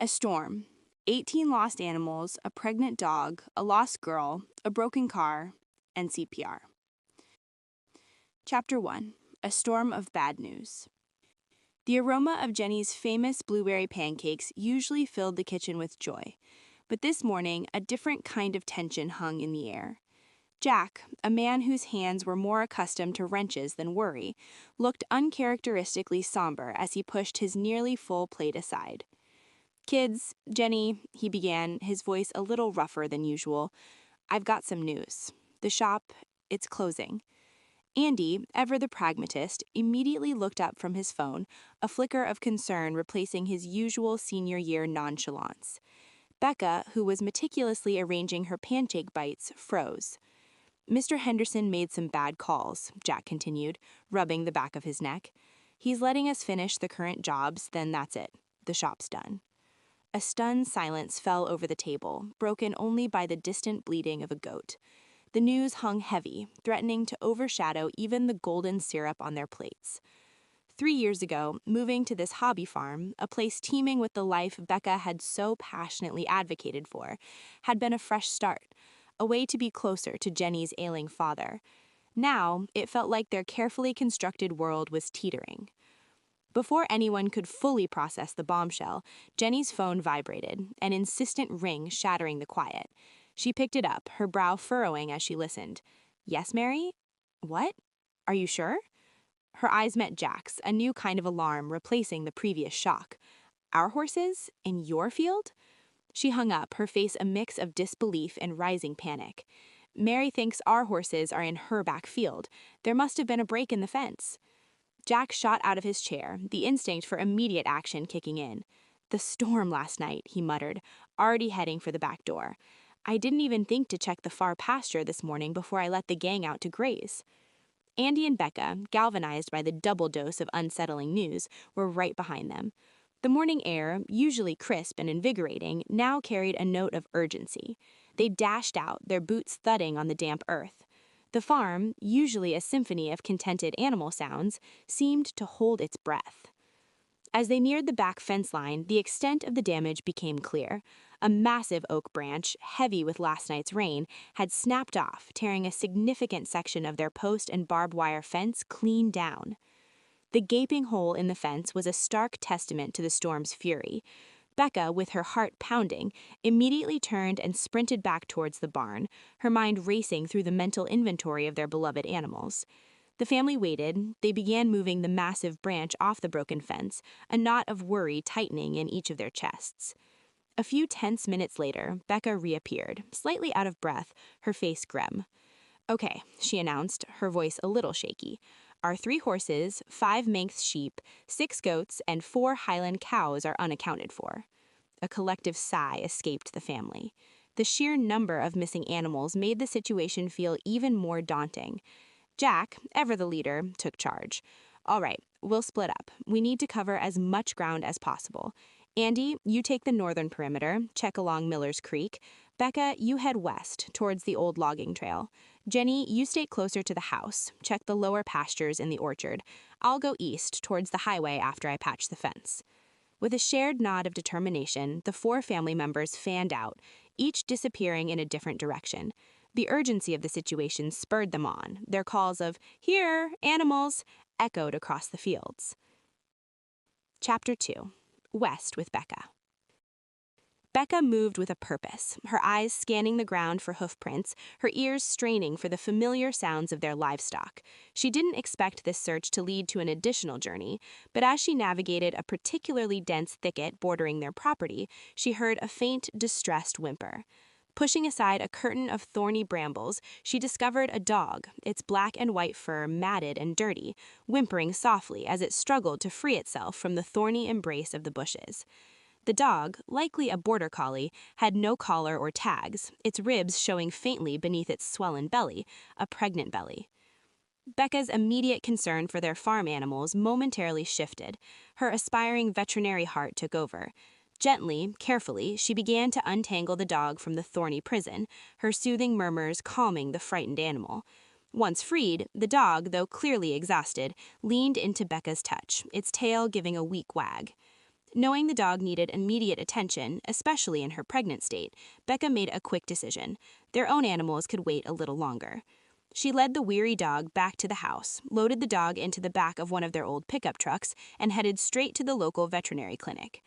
A storm, 18 lost animals, a pregnant dog, a lost girl, a broken car, and CPR. Chapter 1. A Storm of Bad News. The aroma of Jenny's famous blueberry pancakes usually filled the kitchen with joy, but this morning a different kind of tension hung in the air. Jack, a man whose hands were more accustomed to wrenches than worry, looked uncharacteristically somber as he pushed his nearly full plate aside. "Kids, Jenny," he began, his voice a little rougher than usual, "I've got some news. The shop, it's closing." Andy, ever the pragmatist, immediately looked up from his phone, a flicker of concern replacing his usual senior year nonchalance. Becca, who was meticulously arranging her pancake bites, froze. "Mr. Henderson made some bad calls," Jack continued, rubbing the back of his neck. "He's letting us finish the current jobs, then that's it. The shop's done." A stunned silence fell over the table, broken only by the distant bleating of a goat. The news hung heavy, threatening to overshadow even the golden syrup on their plates. 3 years ago, moving to this hobby farm, a place teeming with the life Becca had so passionately advocated for, had been a fresh start, a way to be closer to Jenny's ailing father. Now, it felt like their carefully constructed world was teetering. Before anyone could fully process the bombshell, Jenny's phone vibrated, an insistent ring shattering the quiet. She picked it up, her brow furrowing as she listened. "Yes, Mary? What? Are you sure?" Her eyes met Jack's, a new kind of alarm replacing the previous shock. "Our horses? In your field?" She hung up, her face a mix of disbelief and rising panic. "Mary thinks our horses are in her back field. There must have been a break in the fence." Jack shot out of his chair, the instinct for immediate action kicking in. "The storm last night," he muttered, already heading for the back door. "I didn't even think to check the far pasture this morning before I let the gang out to graze." Andy and Becca, galvanized by the double dose of unsettling news, were right behind them. The morning air, usually crisp and invigorating, now carried a note of urgency. They dashed out, their boots thudding on the damp earth. The farm, usually a symphony of contented animal sounds, seemed to hold its breath. As they neared the back fence line, the extent of the damage became clear. A massive oak branch, heavy with last night's rain, had snapped off, tearing a significant section of their post and barbed wire fence clean down. The gaping hole in the fence was a stark testament to the storm's fury. Becca, with her heart pounding, immediately turned and sprinted back towards the barn, her mind racing through the mental inventory of their beloved animals. The family waited. They began moving the massive branch off the broken fence, a knot of worry tightening in each of their chests. A few tense minutes later, Becca reappeared, slightly out of breath, her face grim. "Okay," she announced, her voice a little shaky. "Our 3 horses, 5 Manx sheep, 6 goats, and 4 Highland cows are unaccounted for." A collective sigh escaped the family. The sheer number of missing animals made the situation feel even more daunting. Jack, ever the leader, took charge. "All right, we'll split up. We need to cover as much ground as possible. Andy, you take the northern perimeter, check along Miller's Creek. Becca, you head west, towards the old logging trail. Jenny, you stay closer to the house, check the lower pastures in the orchard. I'll go east, towards the highway after I patch the fence." With a shared nod of determination, the 4 family members fanned out, each disappearing in a different direction. The urgency of the situation spurred them on. Their calls of, "Here, animals," echoed across the fields. Chapter 2. West with Becca. Becca moved with a purpose, her eyes scanning the ground for hoof prints, her ears straining for the familiar sounds of their livestock. She didn't expect this search to lead to an additional journey, but as she navigated a particularly dense thicket bordering their property, she heard a faint, distressed whimper. Pushing aside a curtain of thorny brambles, she discovered a dog, its black and white fur matted and dirty, whimpering softly as it struggled to free itself from the thorny embrace of the bushes. The dog, likely a border collie, had no collar or tags, its ribs showing faintly beneath its swollen belly, a pregnant belly. Becca's immediate concern for their farm animals momentarily shifted. Her aspiring veterinary heart took over. Gently, carefully, she began to untangle the dog from the thorny prison, her soothing murmurs calming the frightened animal. Once freed, the dog, though clearly exhausted, leaned into Becca's touch, its tail giving a weak wag. Knowing the dog needed immediate attention, especially in her pregnant state, Becca made a quick decision. Their own animals could wait a little longer. She led the weary dog back to the house, loaded the dog into the back of one of their old pickup trucks, and headed straight to the local veterinary clinic.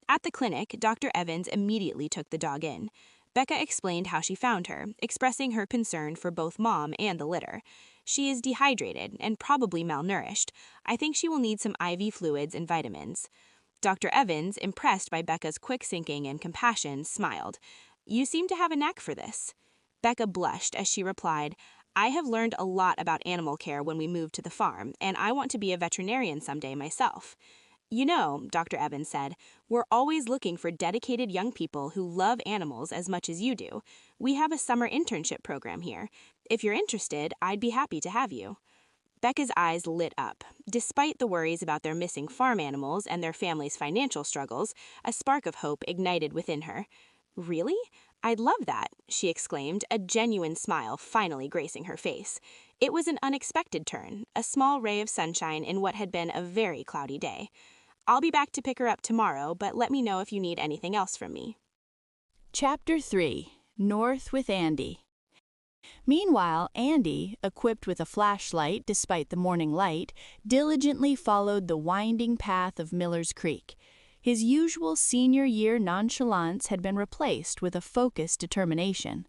At the clinic, Dr. Evans immediately took the dog in. Becca explained how she found her, expressing her concern for both Mom and the litter. She is dehydrated and probably malnourished. I think she will need some IV fluids and vitamins. Dr. Evans, impressed by Becca's quick thinking and compassion, smiled. You seem to have a knack for this. Becca blushed as she replied, I have learned a lot about animal care when we moved to the farm, and I want to be a veterinarian someday myself. You know, Dr. Evans said, we're always looking for dedicated young people who love animals as much as you do. We have a summer internship program here. If you're interested, I'd be happy to have you. Becca's eyes lit up. Despite the worries about their missing farm animals and their family's financial struggles, a spark of hope ignited within her. Really? I'd love that, she exclaimed, a genuine smile finally gracing her face. It was an unexpected turn, a small ray of sunshine in what had been a very cloudy day. I'll be back to pick her up tomorrow, but let me know if you need anything else from me. Chapter 3. North with Andy. Meanwhile, Andy, equipped with a flashlight despite the morning light, diligently followed the winding path of Miller's Creek. His usual senior year nonchalance had been replaced with a focused determination.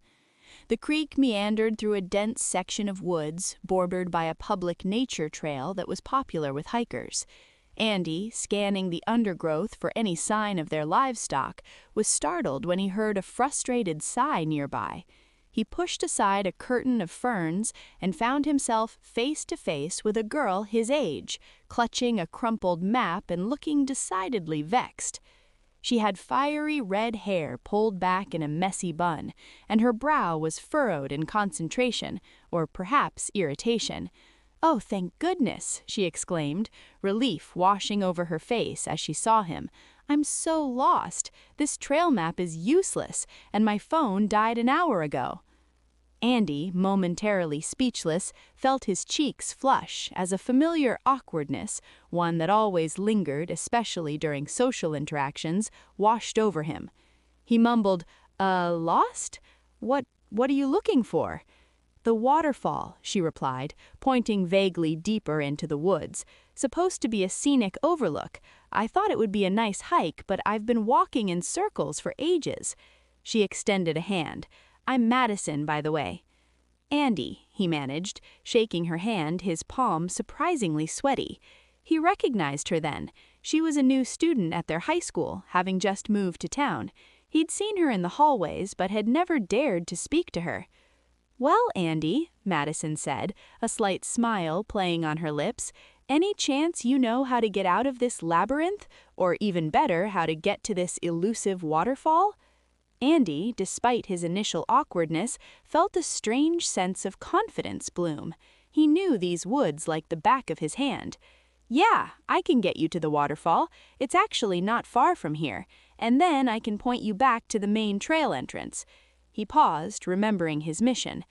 The creek meandered through a dense section of woods, bordered by a public nature trail that was popular with hikers. Andy, scanning the undergrowth for any sign of their livestock, was startled when he heard a frustrated sigh nearby. He pushed aside a curtain of ferns and found himself face to face with a girl his age, clutching a crumpled map and looking decidedly vexed. She had fiery red hair pulled back in a messy bun, and her brow was furrowed in concentration, or perhaps irritation. "Oh, thank goodness!" she exclaimed, relief washing over her face as she saw him. "I'm so lost. This trail map is useless, and my phone died an hour ago." Andy, momentarily speechless, felt his cheeks flush as a familiar awkwardness, one that always lingered, especially during social interactions, washed over him. He mumbled, Lost? What are you looking for?" "The waterfall," she replied, pointing vaguely deeper into the woods. "Supposed to be a scenic overlook. I thought it would be a nice hike, but I've been walking in circles for ages." She extended a hand. "I'm Madison, by the way." "Andy," he managed, shaking her hand, his palm surprisingly sweaty. He recognized her then. She was a new student at their high school, having just moved to town. He'd seen her in the hallways, but had never dared to speak to her. "Well, Andy," Madison said, a slight smile playing on her lips, "any chance you know how to get out of this labyrinth, or even better, how to get to this elusive waterfall?" Andy, despite his initial awkwardness, felt a strange sense of confidence bloom. He knew these woods like the back of his hand. "Yeah, I can get you to the waterfall. It's actually not far from here, and then I can point you back to the main trail entrance." He paused, remembering his mission.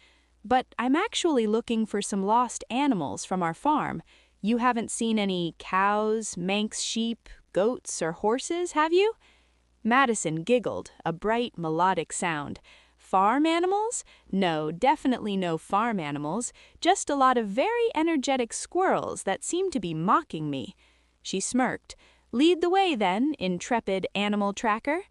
"But I'm actually looking for some lost animals from our farm. You haven't seen any cows, Manx sheep, goats, or horses, have you?" Madison giggled, a bright, melodic sound. "Farm animals? No, definitely no farm animals. Just a lot of very energetic squirrels that seem to be mocking me." She smirked. "Lead the way, then, intrepid animal tracker."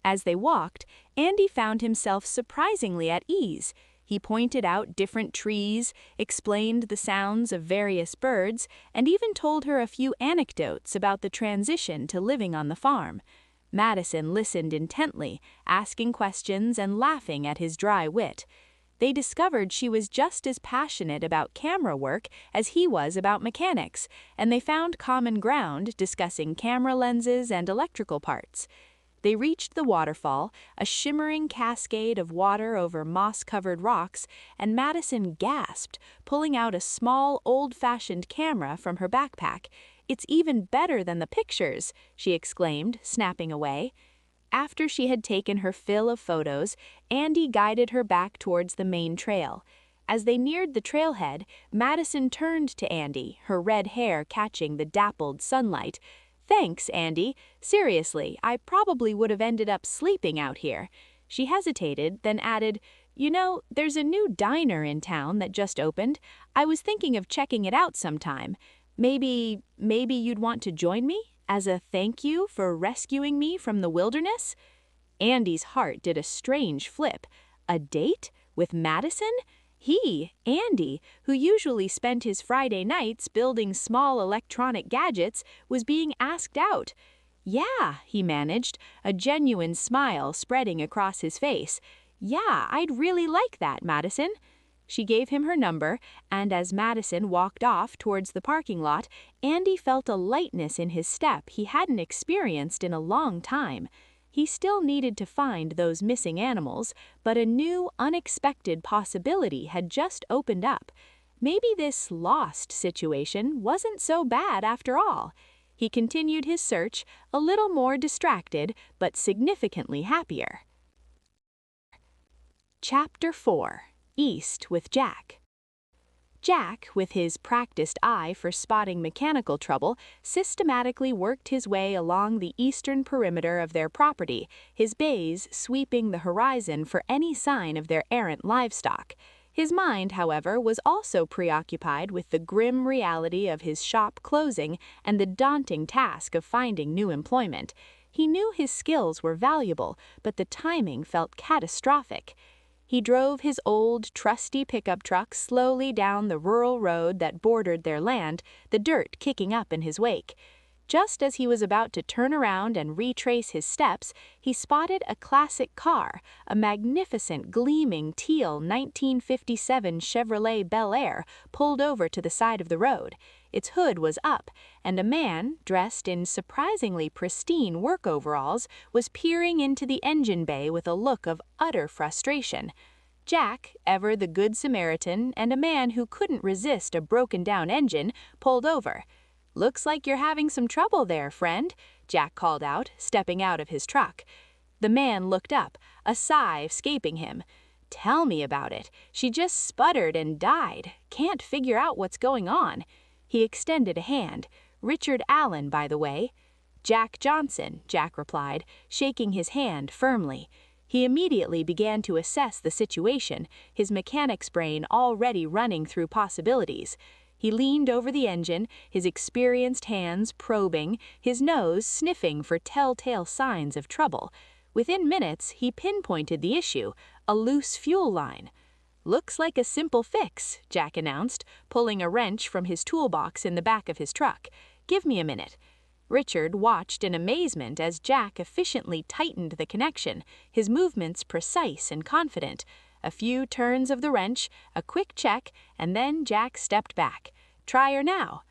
As they walked, Andy found himself surprisingly at ease. He pointed out different trees, explained the sounds of various birds, and even told her a few anecdotes about the transition to living on the farm. Madison listened intently, asking questions and laughing at his dry wit. They discovered she was just as passionate about camera work as he was about mechanics, and they found common ground discussing camera lenses and electrical parts. They reached the waterfall, a shimmering cascade of water over moss-covered rocks, and Madison gasped, pulling out a small, old-fashioned camera from her backpack. "It's even better than the pictures," she exclaimed, snapping away. After she had taken her fill of photos, Andy guided her back towards the main trail. As they neared the trailhead, Madison turned to Andy, her red hair catching the dappled sunlight. Thanks, Andy. Seriously, I probably would have ended up sleeping out here. She hesitated, then added, You know, there's a new diner in town that just opened. I was thinking of checking it out sometime. Maybe you'd want to join me as a thank you for rescuing me from the wilderness? Andy's heart did a strange flip. A date? With Madison? He, Andy, who usually spent his Friday nights building small electronic gadgets, was being asked out. Yeah, he managed, a genuine smile spreading across his face. Yeah, I'd really like that, Madison. She gave him her number, and as Madison walked off towards the parking lot, Andy felt a lightness in his step he hadn't experienced in a long time. He still needed to find those missing animals, but a new, unexpected possibility had just opened up. Maybe this lost situation wasn't so bad after all. He continued his search, a little more distracted, but significantly happier. Chapter 4. East with Jack. Jack, with his practiced eye for spotting mechanical trouble, systematically worked his way along the eastern perimeter of their property, his bays sweeping the horizon for any sign of their errant livestock. His mind, however, was also preoccupied with the grim reality of his shop closing and the daunting task of finding new employment. He knew his skills were valuable, but the timing felt catastrophic. He drove his old, trusty pickup truck slowly down the rural road that bordered their land, the dirt kicking up in his wake. Just as he was about to turn around and retrace his steps, he spotted a classic car, a magnificent, gleaming, teal 1957 Chevrolet Bel Air, pulled over to the side of the road. Its hood was up, and a man, dressed in surprisingly pristine work overalls, was peering into the engine bay with a look of utter frustration. Jack, ever the good Samaritan and a man who couldn't resist a broken-down engine, pulled over. "Looks like you're having some trouble there, friend," Jack called out, stepping out of his truck. The man looked up, a sigh escaping him. "Tell me about it. She just sputtered and died. Can't figure out what's going on." He extended a hand. "Richard Allen, by the way." "Jack Johnson," Jack replied, shaking his hand firmly. He immediately began to assess the situation, his mechanic's brain already running through possibilities. He leaned over the engine, his experienced hands probing, his nose sniffing for telltale signs of trouble. Within minutes, he pinpointed the issue, a loose fuel line. "Looks like a simple fix," Jack announced, pulling a wrench from his toolbox in the back of his truck. "Give me a minute." Richard watched in amazement as Jack efficiently tightened the connection, his movements precise and confident. A few turns of the wrench, a quick check, and then Jack stepped back. "Try her now."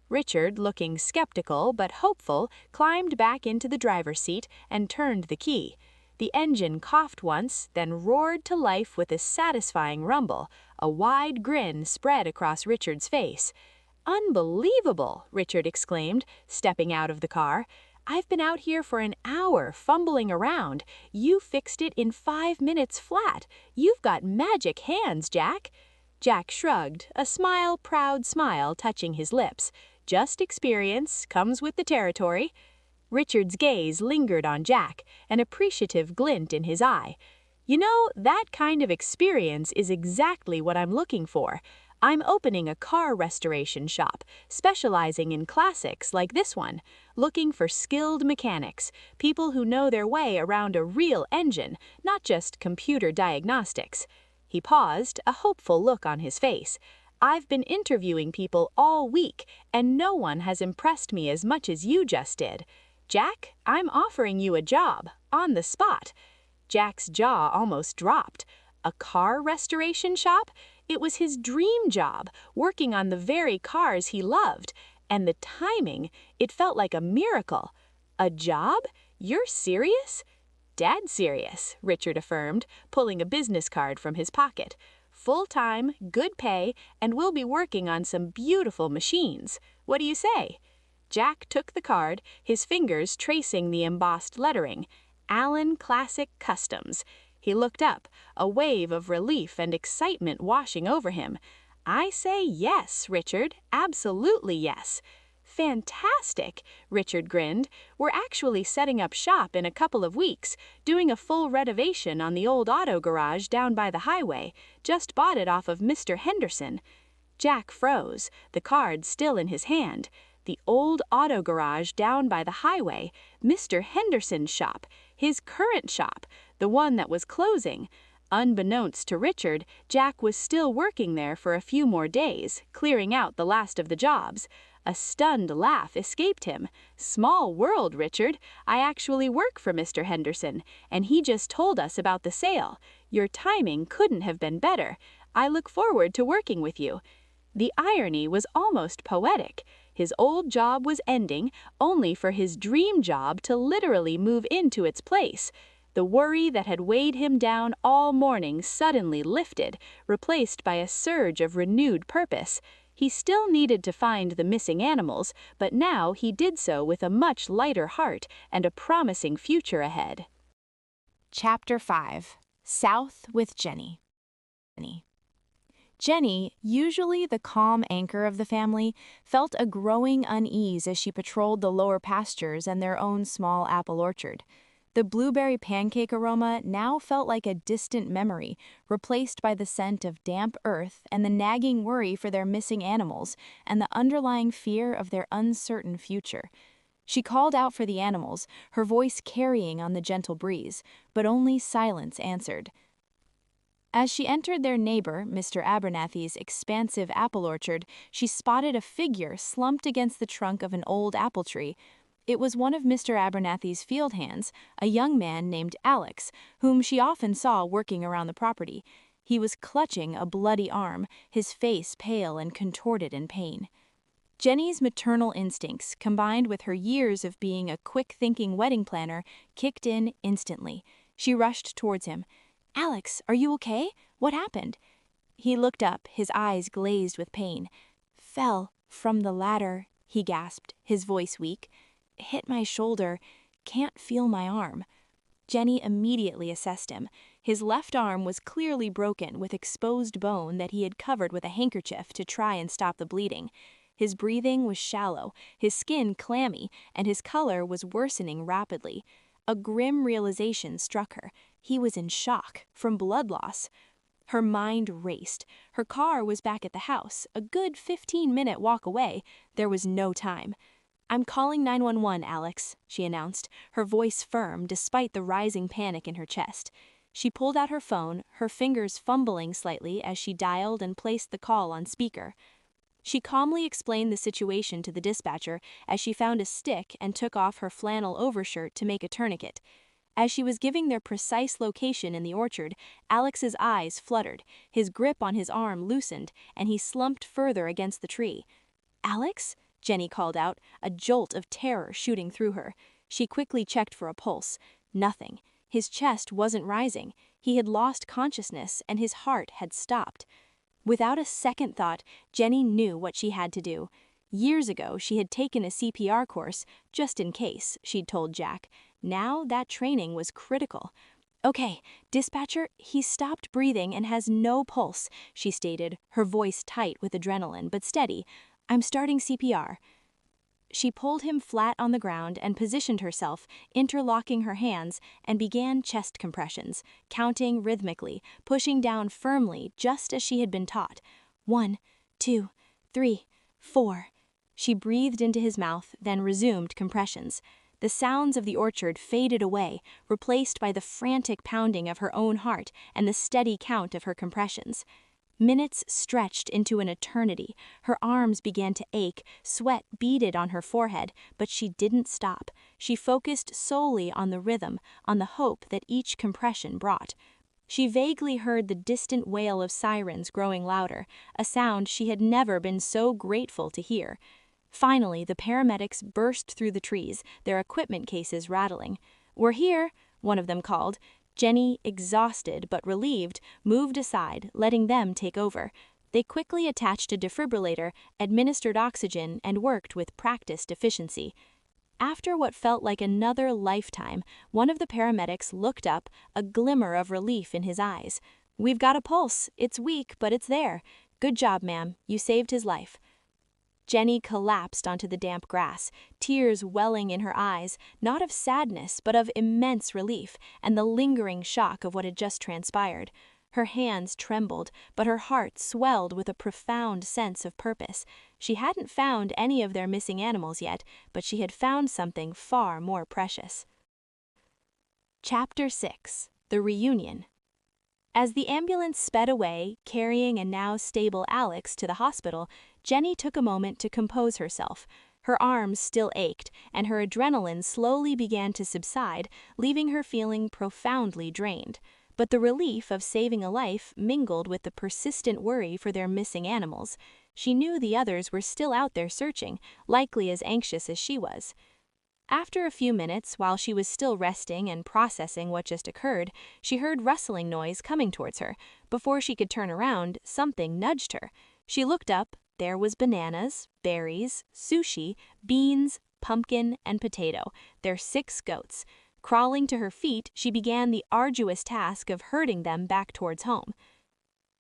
Richard, looking skeptical but hopeful, climbed back into the driver's seat and turned the key. The engine coughed once, then roared to life with a satisfying rumble. A wide grin spread across Richard's face. "Unbelievable!" Richard exclaimed, stepping out of the car. "I've been out here for an hour, fumbling around. You fixed it in 5 minutes flat. You've got magic hands, Jack." Jack shrugged, a proud smile touching his lips. "Just experience, comes with the territory." Richard's gaze lingered on Jack, an appreciative glint in his eye. "You know, that kind of experience is exactly what I'm looking for. I'm opening a car restoration shop, specializing in classics like this one, looking for skilled mechanics, people who know their way around a real engine, not just computer diagnostics." He paused, a hopeful look on his face. "I've been interviewing people all week, and no one has impressed me as much as you just did. Jack, I'm offering you a job, on the spot." Jack's jaw almost dropped. A car restoration shop? It was his dream job, working on the very cars he loved. And the timing, it felt like a miracle. "A job? You're serious?" "Dead serious," Richard affirmed, pulling a business card from his pocket. "Full-time, good pay, and we'll be working on some beautiful machines. What do you say?" Jack took the card, his fingers tracing the embossed lettering. "Allen Classic Customs." He looked up, a wave of relief and excitement washing over him. "I say yes, Richard, absolutely yes." Fantastic, Richard grinned. We're actually setting up shop in a couple of weeks, doing a full renovation on the old auto garage down by the highway. Just bought it off of Mr. Henderson. Jack froze, the card still in his hand. The old auto garage down by the highway, Mr. Henderson's shop, his current shop, the one that was closing. Unbeknownst to Richard, Jack was still working there for a few more days, clearing out the last of the jobs. A stunned laugh escaped him. Small world, Richard. I actually work for Mr. Henderson, and he just told us about the sale. Your timing couldn't have been better. I look forward to working with you. The irony was almost poetic. His old job was ending, only for his dream job to literally move into its place. The worry that had weighed him down all morning suddenly lifted, replaced by a surge of renewed purpose. He still needed to find the missing animals, but now he did so with a much lighter heart and a promising future ahead. Chapter 5. South with Jenny. Jenny, usually the calm anchor of the family, felt a growing unease as she patrolled the lower pastures and their own small apple orchard. The blueberry pancake aroma now felt like a distant memory, replaced by the scent of damp earth and the nagging worry for their missing animals and the underlying fear of their uncertain future. She called out for the animals, her voice carrying on the gentle breeze, but only silence answered. As she entered their neighbor, Mr. Abernathy's expansive apple orchard, she spotted a figure slumped against the trunk of an old apple tree. It was one of Mr. Abernathy's field hands, a young man named Alex, whom she often saw working around the property. He was clutching a bloody arm, his face pale and contorted in pain. Jenny's maternal instincts, combined with her years of being a quick-thinking wedding planner, kicked in instantly. She rushed towards him. "Alex, are you okay? What happened?" He looked up, his eyes glazed with pain. "Fell from the ladder," he gasped, his voice weak. "Hit my shoulder. Can't feel my arm." Jenny immediately assessed him. His left arm was clearly broken with exposed bone that he had covered with a handkerchief to try and stop the bleeding. His breathing was shallow, his skin clammy, and his color was worsening rapidly. A grim realization struck her. He was in shock from blood loss. Her mind raced. Her car was back at the house, a good 15-minute walk away. There was no time. "I'm calling 911, Alex," she announced, her voice firm despite the rising panic in her chest. She pulled out her phone, her fingers fumbling slightly as she dialed and placed the call on speaker. She calmly explained the situation to the dispatcher as she found a stick and took off her flannel overshirt to make a tourniquet. As she was giving their precise location in the orchard, Alex's eyes fluttered, his grip on his arm loosened, and he slumped further against the tree. "Alex?" Jenny called out, a jolt of terror shooting through her. She quickly checked for a pulse. Nothing. His chest wasn't rising. He had lost consciousness, and his heart had stopped. Without a second thought, Jenny knew what she had to do. Years ago, she had taken a CPR course, just in case, she'd told Jack. Now that training was critical. "Okay, dispatcher, he's stopped breathing and has no pulse," she stated, her voice tight with adrenaline but steady. "I'm starting CPR." She pulled him flat on the ground and positioned herself, interlocking her hands, and began chest compressions, counting rhythmically, pushing down firmly just as she had been taught. 1, 2, 3, 4. She breathed into his mouth, then resumed compressions. The sounds of the orchard faded away, replaced by the frantic pounding of her own heart and the steady count of her compressions. Minutes stretched into an eternity. Her arms began to ache, sweat beaded on her forehead, but she didn't stop. She focused solely on the rhythm, on the hope that each compression brought. She vaguely heard the distant wail of sirens growing louder, a sound she had never been so grateful to hear. Finally, the paramedics burst through the trees, their equipment cases rattling. "We're here," one of them called. Jenny, exhausted but relieved, moved aside, letting them take over. They quickly attached a defibrillator, administered oxygen, and worked with practiced efficiency. After what felt like another lifetime, one of the paramedics looked up, a glimmer of relief in his eyes. "We've got a pulse. It's weak, but it's there. Good job, ma'am. You saved his life." Jenny collapsed onto the damp grass, tears welling in her eyes, not of sadness but of immense relief and the lingering shock of what had just transpired. Her hands trembled, but her heart swelled with a profound sense of purpose. She hadn't found any of their missing animals yet, but she had found something far more precious. Chapter 6. The Reunion. As the ambulance sped away, carrying a now stable Alex to the hospital, Jenny took a moment to compose herself. Her arms still ached, and her adrenaline slowly began to subside, leaving her feeling profoundly drained. But the relief of saving a life mingled with the persistent worry for their missing animals. She knew the others were still out there searching, likely as anxious as she was. After a few minutes, while she was still resting and processing what just occurred, she heard rustling noise coming towards her. Before she could turn around, something nudged her. She looked up. There was bananas, berries, sushi, beans, pumpkin, and potato, their 6 goats. Crawling to her feet, she began the arduous task of herding them back towards home.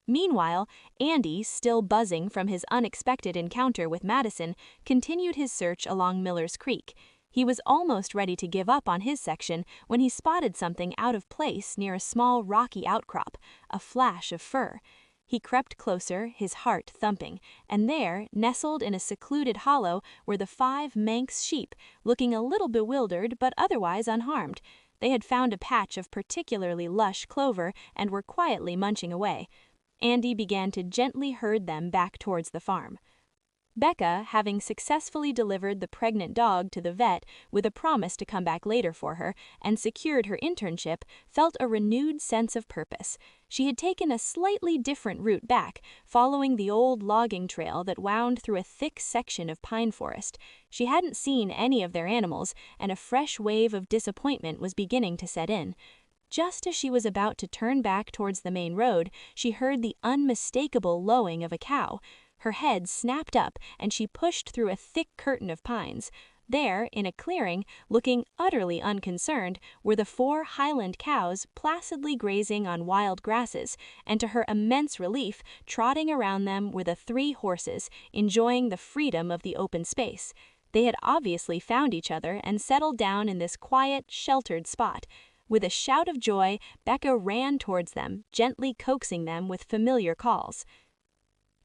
Meanwhile, Andy, still buzzing from his unexpected encounter with Madison, continued his search along Miller's Creek. He was almost ready to give up on his section when he spotted something out of place near a small rocky outcrop, a flash of fur. He crept closer, his heart thumping, and there, nestled in a secluded hollow, were the 5 Manx sheep, looking a little bewildered but otherwise unharmed. They had found a patch of particularly lush clover and were quietly munching away. Andy began to gently herd them back towards the farm. Becca, having successfully delivered the pregnant dog to the vet with a promise to come back later for her and secured her internship, felt a renewed sense of purpose. She had taken a slightly different route back, following the old logging trail that wound through a thick section of pine forest. She hadn't seen any of their animals, and a fresh wave of disappointment was beginning to set in. Just as she was about to turn back towards the main road, she heard the unmistakable lowing of a cow. Her head snapped up, and she pushed through a thick curtain of pines. There, in a clearing, looking utterly unconcerned, were the 4 Highland cows placidly grazing on wild grasses, and to her immense relief, trotting around them were the 3 horses, enjoying the freedom of the open space. They had obviously found each other and settled down in this quiet, sheltered spot. With a shout of joy, Becca ran towards them, gently coaxing them with familiar calls.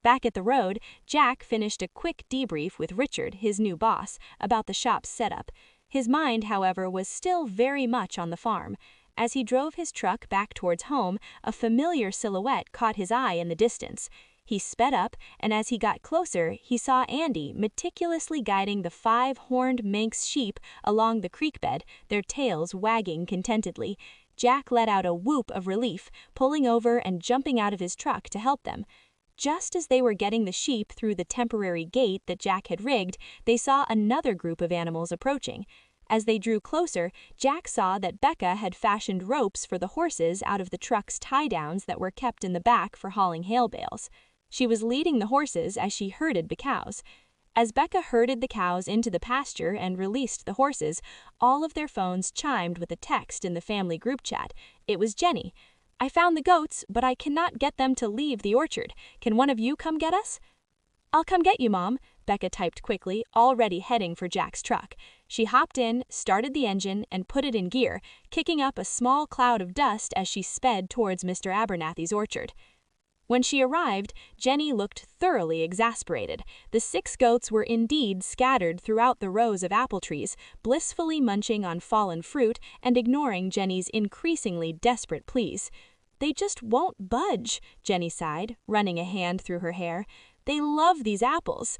Back at the road, Jack finished a quick debrief with Richard, his new boss, about the shop's setup. His mind, however, was still very much on the farm. As he drove his truck back towards home, a familiar silhouette caught his eye in the distance. He sped up, and as he got closer, he saw Andy meticulously guiding the 5 horned Manx sheep along the creek bed, their tails wagging contentedly. Jack let out a whoop of relief, pulling over and jumping out of his truck to help them. Just as they were getting the sheep through the temporary gate that Jack had rigged, they saw another group of animals approaching. As they drew closer, Jack saw that Becca had fashioned ropes for the horses out of the truck's tie-downs that were kept in the back for hauling hay bales. She was leading the horses as she herded the cows. As Becca herded the cows into the pasture and released the horses, all of their phones chimed with a text in the family group chat. It was Jenny. "I found the goats, but I cannot get them to leave the orchard. Can one of you come get us?" "I'll come get you, Mom," Becca typed quickly, already heading for Jack's truck. She hopped in, started the engine, and put it in gear, kicking up a small cloud of dust as she sped towards Mr. Abernathy's orchard. When she arrived, Jenny looked thoroughly exasperated. The 6 goats were indeed scattered throughout the rows of apple trees, blissfully munching on fallen fruit and ignoring Jenny's increasingly desperate pleas. "They just won't budge," Jenny sighed, running a hand through her hair. "They love these apples."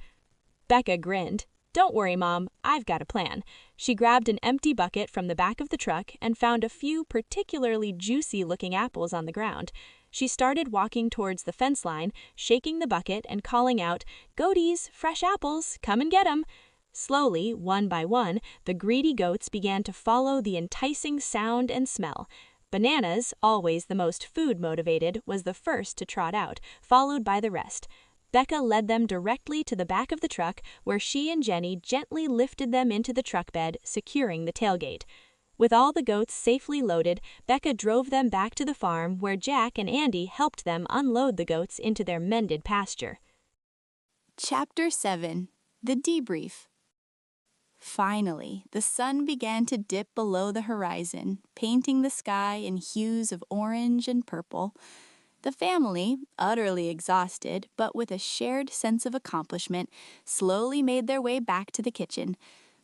Becca grinned. "Don't worry, Mom, I've got a plan." She grabbed an empty bucket from the back of the truck and found a few particularly juicy-looking apples on the ground. She started walking towards the fence line, shaking the bucket and calling out, "Goaties, fresh apples, come and get 'em." Slowly, one by one, the greedy goats began to follow the enticing sound and smell. Bananas, always the most food-motivated, was the first to trot out, followed by the rest. Becca led them directly to the back of the truck, where she and Jenny gently lifted them into the truck bed, securing the tailgate. With all the goats safely loaded, Becca drove them back to the farm, where Jack and Andy helped them unload the goats into their mended pasture. Chapter 7. The debrief. Finally, the sun began to dip below the horizon, painting the sky in hues of orange and purple. The family, utterly exhausted but with a shared sense of accomplishment, slowly made their way back to the kitchen.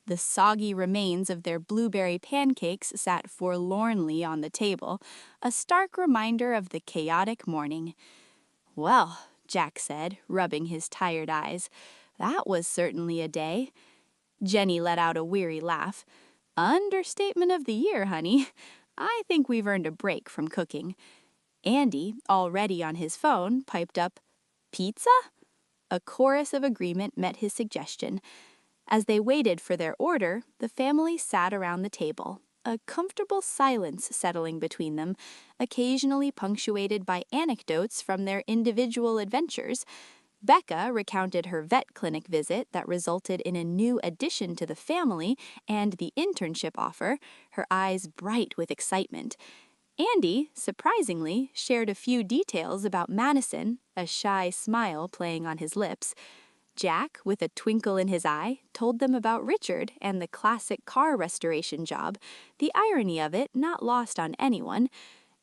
The soggy remains of their blueberry pancakes sat forlornly on the table, a stark reminder of the chaotic morning. "Well," Jack said, rubbing his tired eyes, "that was certainly a day." Jenny let out a weary laugh. "Understatement of the year, honey. I think we've earned a break from cooking." Andy, already on his phone, piped up, "Pizza?" A chorus of agreement met his suggestion. As they waited for their order, the family sat around the table, a comfortable silence settling between them, occasionally punctuated by anecdotes from their individual adventures. Becca recounted her vet clinic visit that resulted in a new addition to the family and the internship offer, her eyes bright with excitement. Andy, surprisingly, shared a few details about Madison, a shy smile playing on his lips. Jack, with a twinkle in his eye, told them about Richard and the classic car restoration job, the irony of it not lost on anyone.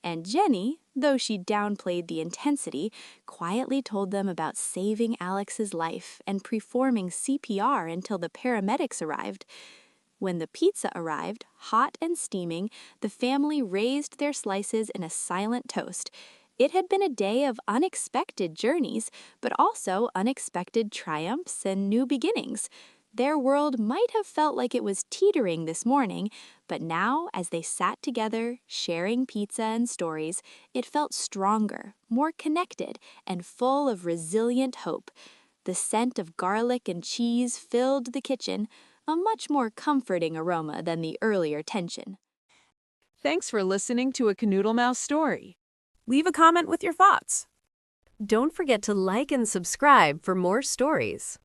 And Jenny, though she downplayed the intensity, quietly told them about saving Alex's life and performing CPR until the paramedics arrived. When the pizza arrived, hot and steaming, the family raised their slices in a silent toast. It had been a day of unexpected journeys, but also unexpected triumphs and new beginnings. Their world might have felt like it was teetering this morning, but now, as they sat together, sharing pizza and stories, it felt stronger, more connected, and full of resilient hope. The scent of garlic and cheese filled the kitchen, a much more comforting aroma than the earlier tension. Thanks for listening to a Canoodle Mouse story. Leave a comment with your thoughts. Don't forget to like and subscribe for more stories.